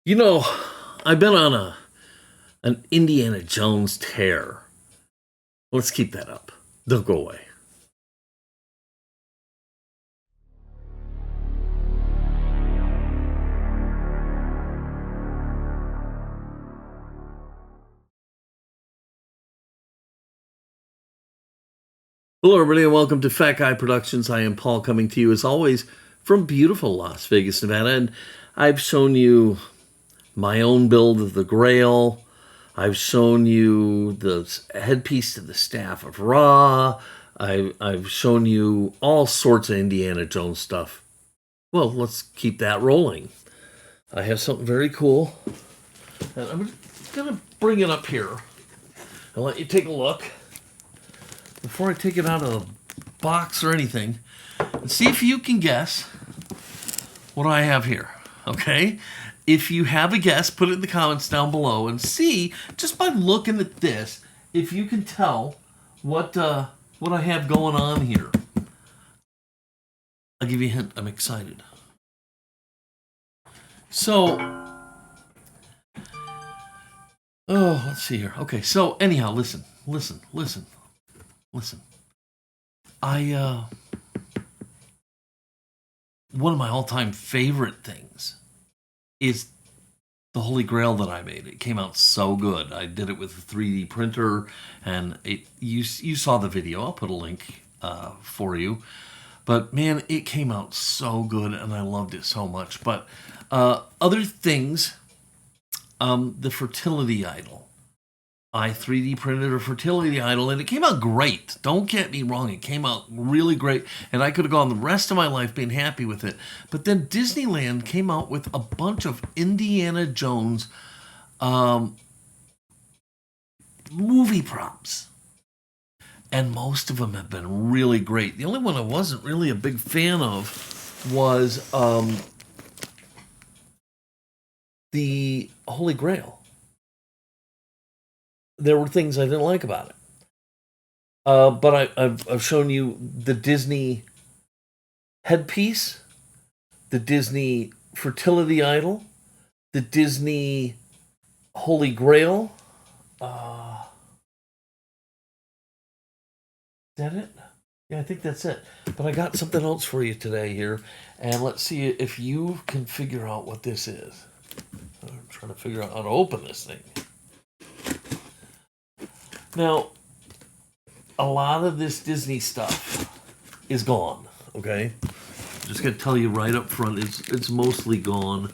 You know, I've been on an Indiana Jones tear. Let's keep that up. Don't go away. Hello, everybody, and welcome to Fat Guy Productions. I am Paul, coming to you as always from beautiful Las Vegas, Nevada, and I've shown you my own build of the Grail. I've shown you the headpiece to the Staff of Ra. I've shown you all sorts of Indiana Jones stuff. Well, let's keep that rolling. I have something very cool, and I'm going to bring it up here and let you take a look before I take it out of the box or anything, and see if you can guess what I have here, okay? If you have a guess, put it in the comments down below and see, just by looking at this, if you can tell what I have going on here. I'll give you a hint. I'm excited. So, let's see here. Okay, so anyhow, listen. One of my all-time favorite things is the Holy Grail that I made. It came out so good. I did it with a 3D printer, and you saw the video. I'll put a link for you. But man, it came out so good, and I loved it so much. But other things, the fertility idol. I 3D printed a fertility idol, and it came out great. Don't get me wrong, it came out really great, and I could have gone the rest of my life being happy with it. But then Disneyland came out with a bunch of Indiana Jones movie props, and most of them have been really great. The only one I wasn't really a big fan of was the Holy Grail. There were things I didn't like about it. But I've shown you the Disney headpiece, the Disney fertility idol, the Disney Holy Grail. Is that it? Yeah, I think that's it. But I got something else for you today here, and let's see if you can figure out what this is. I'm trying to figure out how to open this thing. Now, a lot of this Disney stuff is gone, okay? I'm just going to tell you right up front, it's mostly gone.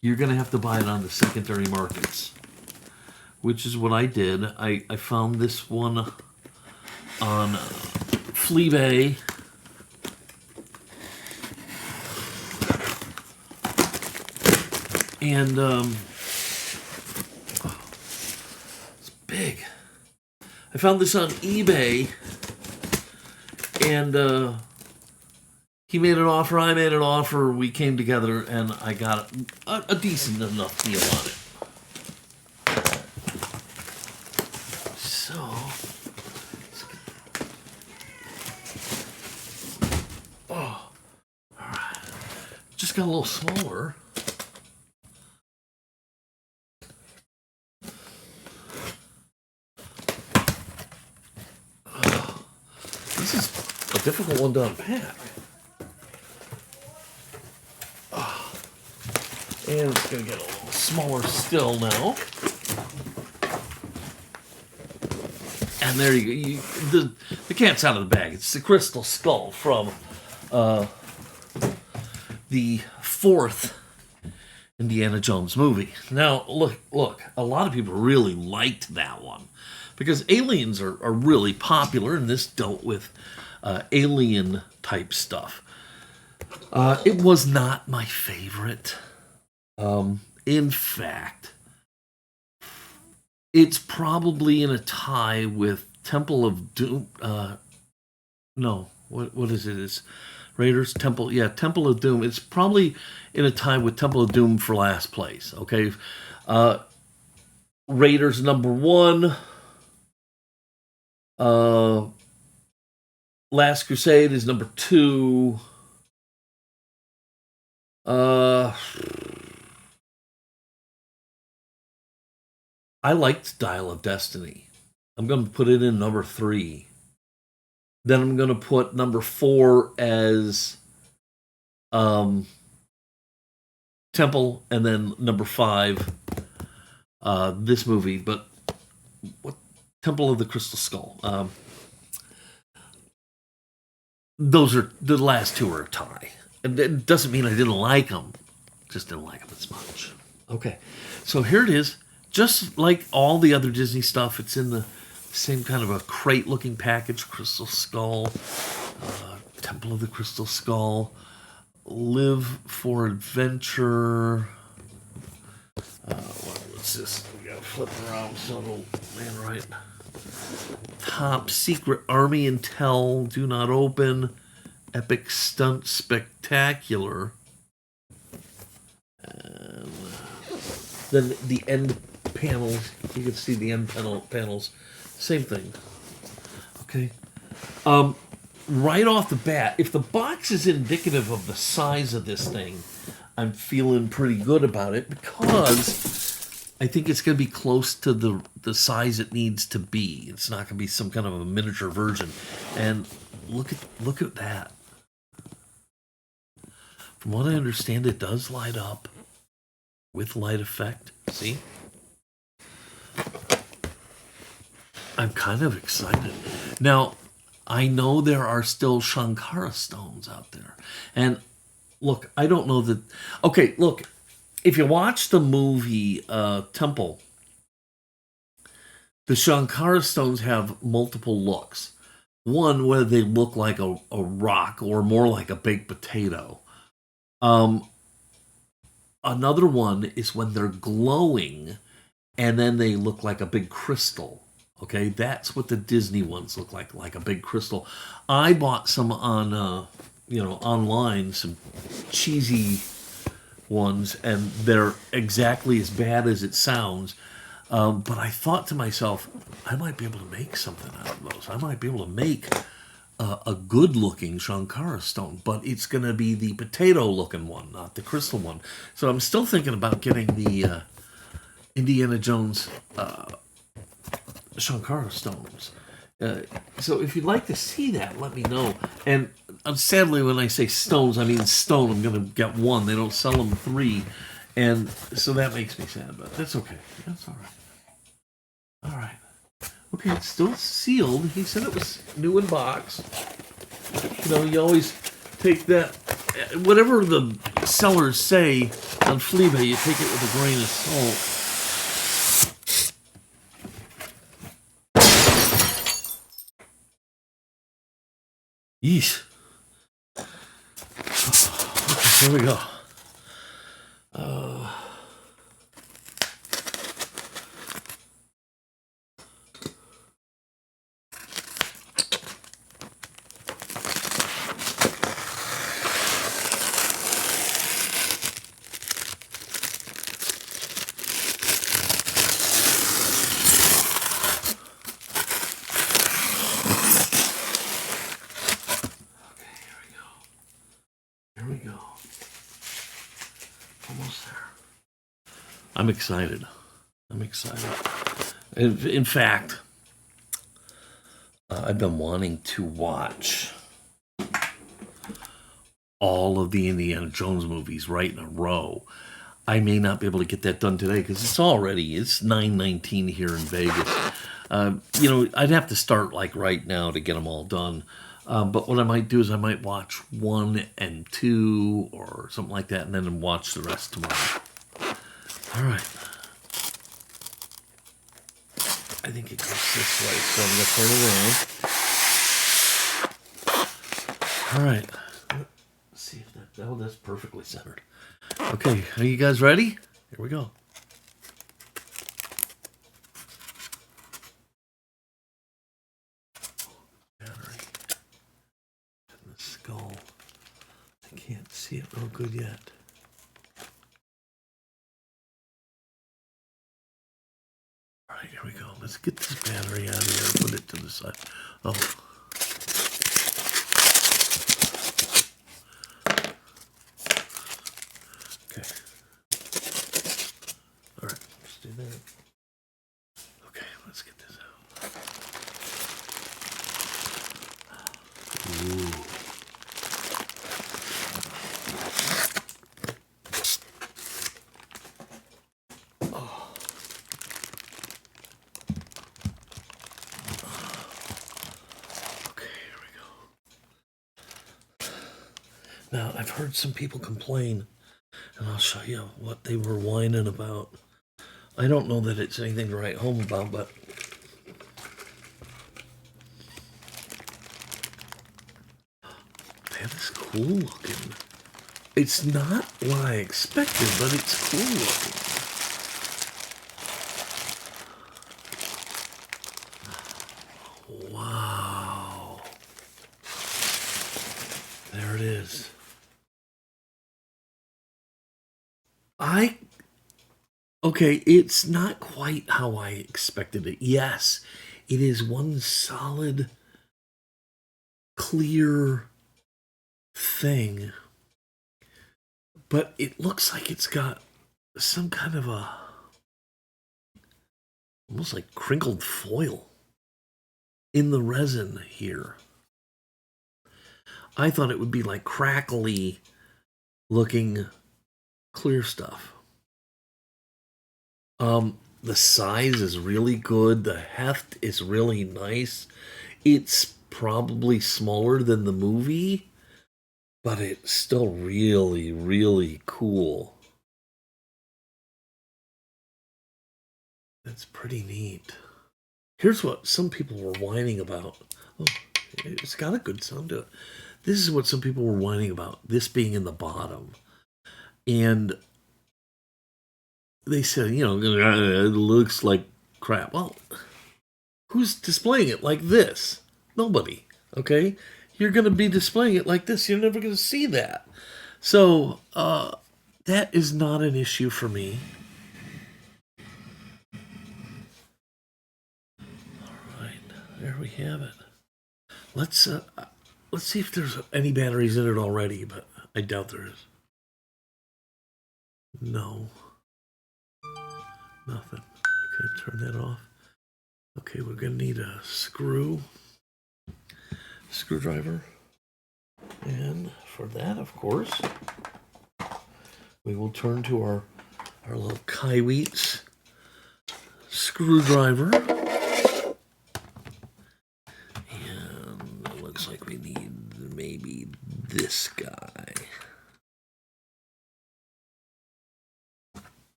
You're going to have to buy it on the secondary markets, which is what I did. I found this one on Fleabay. And big. I found this on eBay, and he made an offer, I made an offer, we came together, and I got a decent enough deal on it. So, alright. Just got a little smaller. This is a difficult one to unpack. And it's going to get a little smaller still now. And there you go. The cat's out of the bag. It's the crystal skull from the fourth Indiana Jones movie. Now, look. A lot of people really liked that one, because aliens are really popular, and this dealt with alien type stuff. It was not my favorite. In fact, it's probably in a tie with Temple of Doom. No, what is it? It's Raiders, Temple. Yeah, Temple of Doom. It's probably in a tie with Temple of Doom for last place. Okay, Raiders #1. Last Crusade is #2. Uh, I liked Dial of Destiny. I'm going to put it in number 3. Then I'm going to put number 4 as Temple, and then number 5, this movie. But what Temple of the Crystal Skull? Those are the last 2 are a tie. And it doesn't mean I didn't like them, just didn't like them as much. Okay, so here it is. Just like all the other Disney stuff, it's in the same kind of a crate-looking package. Crystal Skull, Temple of the Crystal Skull, Live for Adventure. What's this? We gotta flip around so it'll land right. Top Secret Army Intel, Do Not Open, Epic Stunt Spectacular. And then the end panels, you can see the end panels, same thing. Okay. Right off the bat, if the box is indicative of the size of this thing, I'm feeling pretty good about it because I think it's going to be close to the size it needs to be. It's not going to be some kind of a miniature version. And look at that. From what I understand, it does light up with light effect. See? I'm kind of excited. Now, I know there are still Shankara stones out there. And look, I don't know that... Okay, look, if you watch the movie Temple, the Shankara stones have multiple looks. One, where they look like a rock or more like a baked potato. Another one is when they're glowing and then they look like a big crystal. Okay, that's what the Disney ones look like a big crystal. I bought some on, online, some cheesy ones, and they're exactly as bad as it sounds. But I thought to myself, I might be able to make something out of those. I might be able to make a good-looking Shankara stone, but it's going to be the potato-looking one, not the crystal one. So I'm still thinking about getting the Indiana Jones Shankara stones. So if you'd like to see that, let me know. And sadly, when I say stones, I mean stone. I'm going to get one. They don't sell them 3. And so that makes me sad, but that's okay. That's all right. All right. Okay, it's still sealed. He said it was new in box. You always take that. Whatever the sellers say on Fleabay, you take it with a grain of salt. Yeesh. Okay, here we go. I'm excited. In fact, I've been wanting to watch all of the Indiana Jones movies right in a row. I may not be able to get that done today because it's 9:19 here in Vegas. I'd have to start like right now to get them all done. But what I might do is I might watch 1 and 2 or something like that, and then watch the rest tomorrow. All right. I think it goes this way, so I'm going to turn around. All right. Let's see if that's perfectly centered. Okay, are you guys ready? Here we go. Battery. And the skull. I can't see it real good yet. All right, here we go. Let's get this battery out of here and put it to the side. Oh. a minute. Okay, let's get this out. Ooh. Oh. Okay, here we go. Now, I've heard some people complain, and I'll show you what they were whining about. I don't know that it's anything to write home about, but that is cool looking. It's not what I expected, but it's cool looking. Wow. There it is. Okay, it's not quite how I expected it. Yes, it is one solid, clear thing. But it looks like it's got some kind of almost like crinkled foil in the resin here. I thought it would be like crackly looking clear stuff. The size is really good. The heft is really nice. It's probably smaller than the movie, but it's still really, really cool. That's pretty neat. Here's what some people were whining about. Oh, it's got a good sound to it. This is what some people were whining about, this being in the bottom. And they said, it looks like crap. Well, who's displaying it like this? Nobody, okay? You're going to be displaying it like this. You're never going to see that. So, that is not an issue for me. All right, there we have it. Let's see if there's any batteries in it already, but I doubt there is. No. Nothing. Okay, turn that off. Okay, we're gonna need a screwdriver. And for that, of course, we will turn to our little Kaiweets screwdriver. And it looks like we need maybe this guy.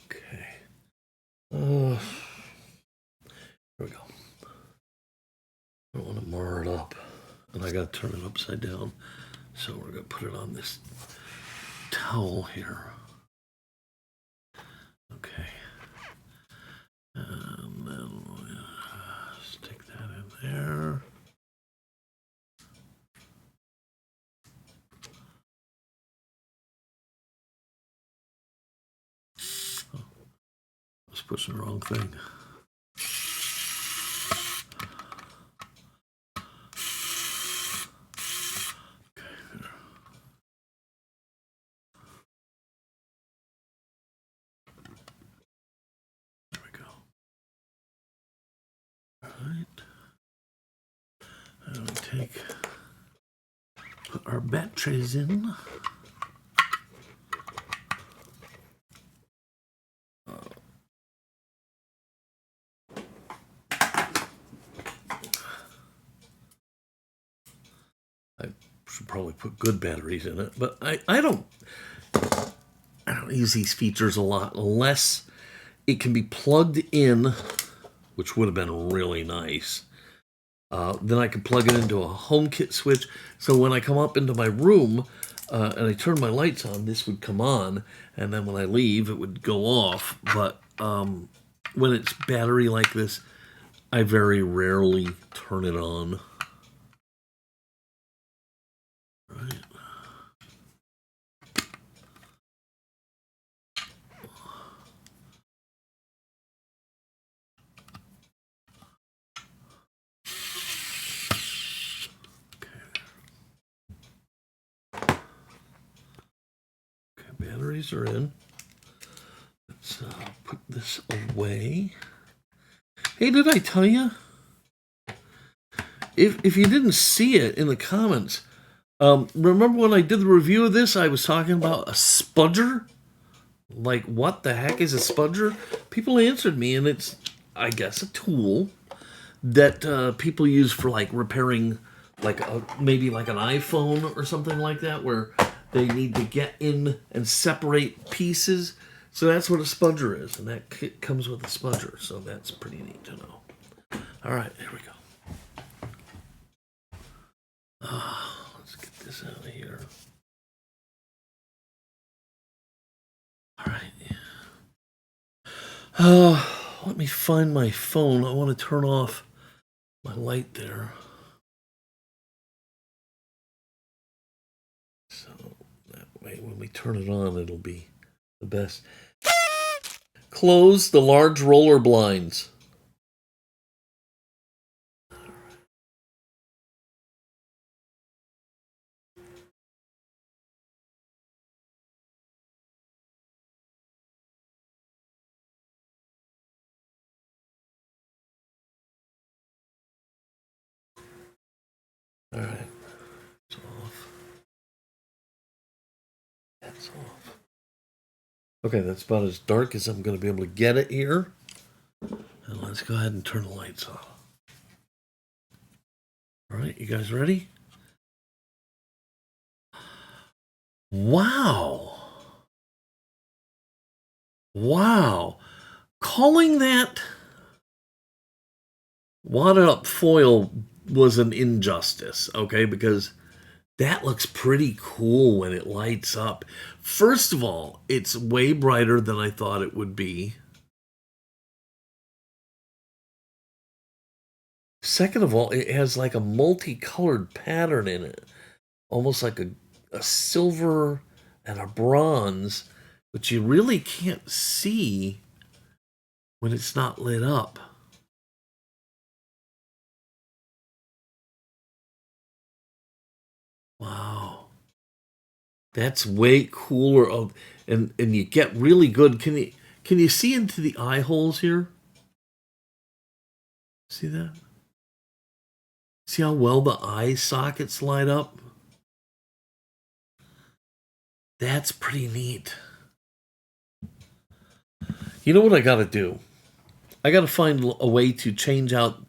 Okay. Here we go. I don't want to mar it up. And I got to turn it upside down. So we're going to put it on this towel here. Okay. And then we'll stick that in there. Oh, I was pushing the wrong thing. Put our batteries in. I should probably put good batteries in it, but I don't use these features a lot unless it can be plugged in, which would have been really nice. Then I can plug it into a HomeKit switch. So when I come up into my room and I turn my lights on, this would come on. And then when I leave, it would go off. But when it's battery like this, I very rarely turn it on. Right. Okay, batteries are in. So put this away. Hey, did I tell you? If you didn't see it in the comments, remember when I did the review of this, I was talking about a spudger? Like, what the heck is a spudger? People answered me, and it's, I guess, a tool that people use for, like, repairing, like, maybe like an iPhone or something like that, where they need to get in and separate pieces. So that's what a spudger is, and that kit comes with a spudger, so that's pretty neat to know. All right, here we go. Let's get this out of here. All right. Let me find my phone. I want to turn off my light there. So that way, when we turn it on, it'll be the best. Close the large roller blinds. All right, it's off. That's off. Okay, that's about as dark as I'm going to be able to get it here. And let's go ahead and turn the lights off. All right, you guys ready? Wow. Wow. Calling that wadded up foil was an injustice, okay? Because that looks pretty cool when it lights up. First of all, it's way brighter than I thought it would be. Second of all, it has like a multicolored pattern in it. Almost like a silver and a bronze, but you really can't see when it's not lit up. Wow. That's way cooler. And you get really good. Can you see into the eye holes here? See that? See how well the eye sockets light up? That's pretty neat. You know what I got to do? I got to find a way to change out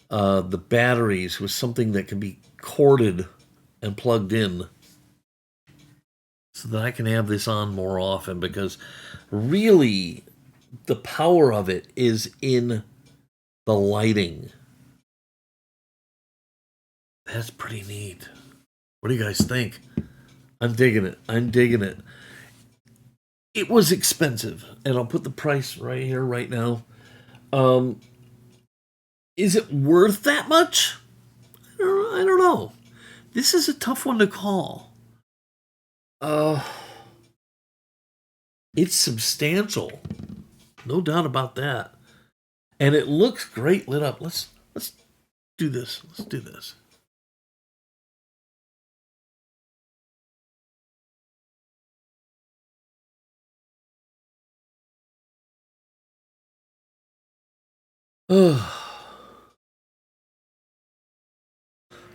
the batteries with something that can be corded and plugged in so that I can have this on more often, because really the power of it is in the lighting. That's pretty neat. What do you guys think? I'm digging it. I'm digging it. It was expensive, and I'll put the price right here, right now. Is it worth that much? I don't know. This is a tough one to call. It's substantial, no doubt about that, and it looks great lit up. Let's do this. Let's do this.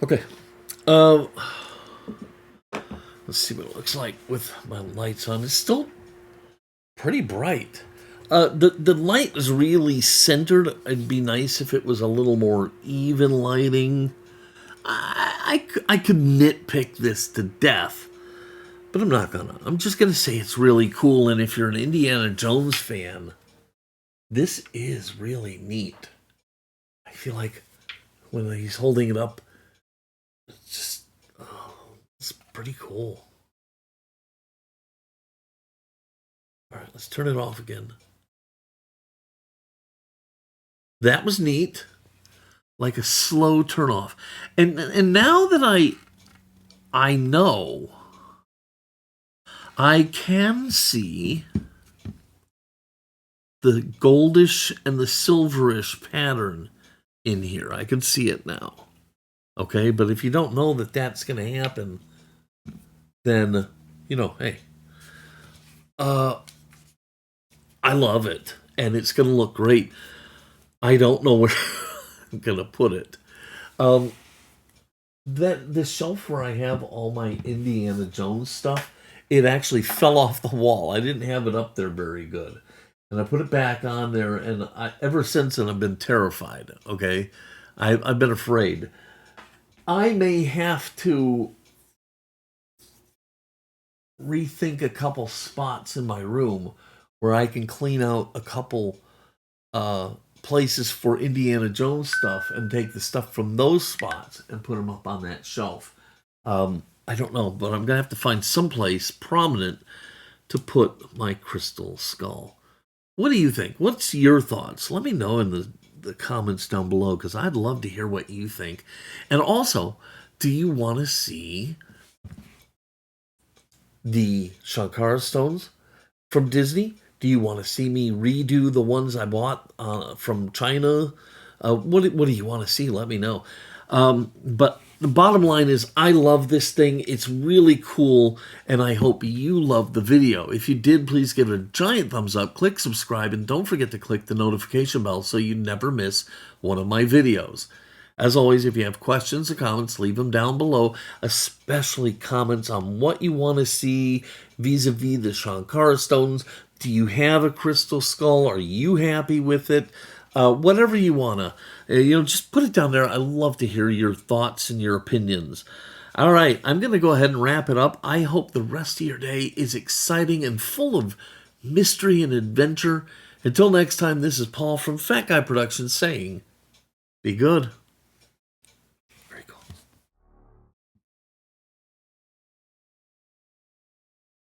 Okay. Let's see what it looks like with my lights on. It's still pretty bright. The light is really centered. It'd be nice if it was a little more even lighting. I could nitpick this to death, but I'm not gonna. I'm just gonna say it's really cool. And if you're an Indiana Jones fan, this is really neat. I feel like when he's holding it up, it's pretty cool. All right, let's turn it off again. That was neat, like a slow turn off. And now that I know, I can see the goldish and the silverish pattern in here. I can see it now. Okay, but if you don't know that that's going to happen, then, hey. I love it, and it's going to look great. I don't know where I'm going to put it. Um, that the shelf where I have all my Indiana Jones stuff, it actually fell off the wall. I didn't have it up there very good, and I put it back on there, and ever since then I've been terrified. Okay, I've been afraid. I may have to rethink a couple spots in my room where I can clean out a couple uh, places for Indiana Jones stuff and take the stuff from those spots and put them up on that shelf. I don't know, but I'm gonna have to find some place prominent to put my crystal skull. What do you think? What's your thoughts? Let me know in the comments down below because I'd love to hear what you think. And also, do you want to see the Shankara stones from Disney? Do you want to see me redo the ones I bought from China? What do you want to see? Let me know. But the bottom line is I love this thing. It's really cool, and I hope you loved the video. If you did, please give it a giant thumbs up, click subscribe, and don't forget to click the notification bell so you never miss one of my videos. As always, if you have questions or comments, leave them down below, especially comments on what you want to see vis-a-vis the Shankara stones. Do you have a crystal skull? Are you happy with it? Whatever you want to, just put it down there. I love to hear your thoughts and your opinions. All right, I'm going to go ahead and wrap it up. I hope the rest of your day is exciting and full of mystery and adventure. Until next time, this is Paul from Fat Guy Productions saying, be good.